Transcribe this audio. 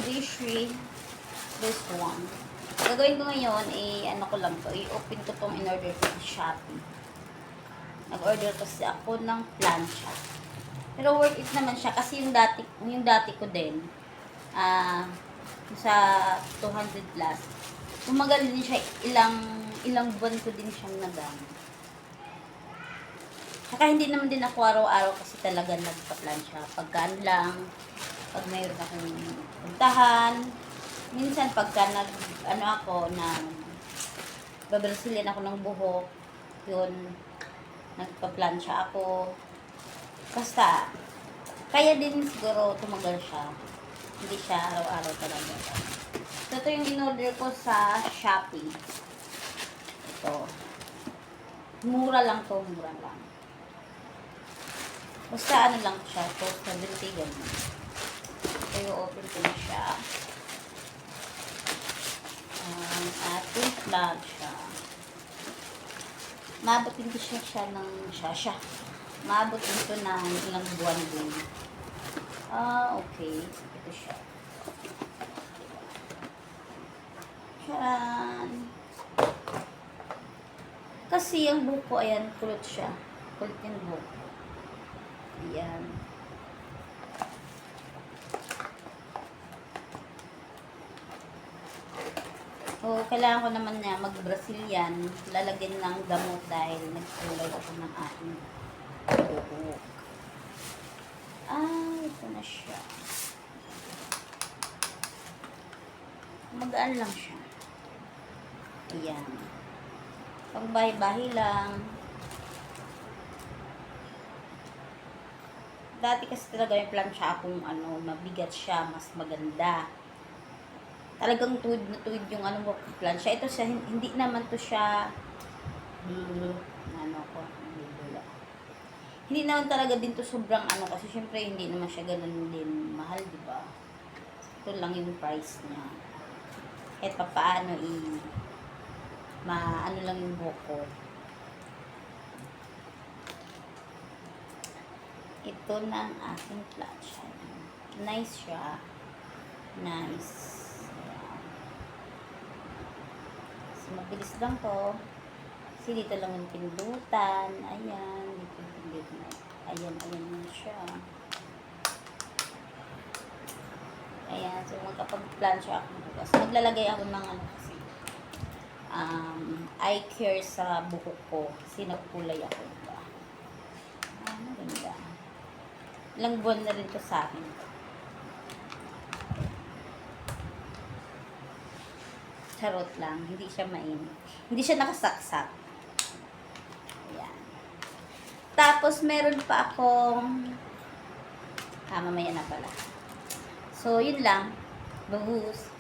Dishi. This one. Gagawin ko ngayon, ano ko lang to, i-open ko tong in-order ko sa Shopee. Nag-order kasi ako ng plancha. Pero worth it naman siya kasi yung dati ko din, sa 200 plus. Tumagal din siya, ilang buwan ko din siyang nagamit. Saka hindi naman din ako araw-araw kasi talaga nagpa-plancha. Pagka lang, pag mayroon akong puntahan, minsan pagka babrasilin ako ng buhok, yun, nagpa-plancha ako. Basta, kaya din siguro tumagal siya. Hindi siya araw-araw talaga. So, ito yung in-order ko sa Shopee. Ito. Mura lang to, mura lang. Basta ano lang siya, to 70 ganun. So, i-open ko na siya. Ating plancha. Maabot din siya ng siya. Maabot dito ng ilang buwan din. Okay. Ito siya. Charan! Kasi yung buhok ko, ayan, kulot siya. Kulot yung buhok. Ayan. So, kailangan ko naman na mag-Brazilian. Lalagyan ng gamot dahil nagkulay ako ng aking buhok. Ito na siya. Magaan lang siya. Ayan. Pangbahay-bahay lang. Dati kasi talaga yung plancha akong mabigat siya, mas maganda. Talagang tuwid na tuwid yung plancha. Ito siya, hindi naman to siya hindi naman talaga din to sobrang kasi syempre hindi naman siya ganun din mahal, di ba? Ito lang yung price niya. Kahit papaano lang yung buhok ko. Ito ng aking plancha. Nice siya. Nice. Ayan. So, mabilis lang to. Kasi dito lang yung pindutan. Ayan. Dito yung pindutan. Ayan na siya. Ayan. So, magkapag-plancha ako. Kasi maglalagay ako ng kasi eye care sa buhok ko. Kasi nagkulay ako. Diba? Maganda. Ilang buwan na rin to sa akin. Charot lang. Hindi siya mainit. Hindi siya nakasaksak. Ayan. Tapos, meron pa akong mamaya na pala. So, yun lang. Bagus.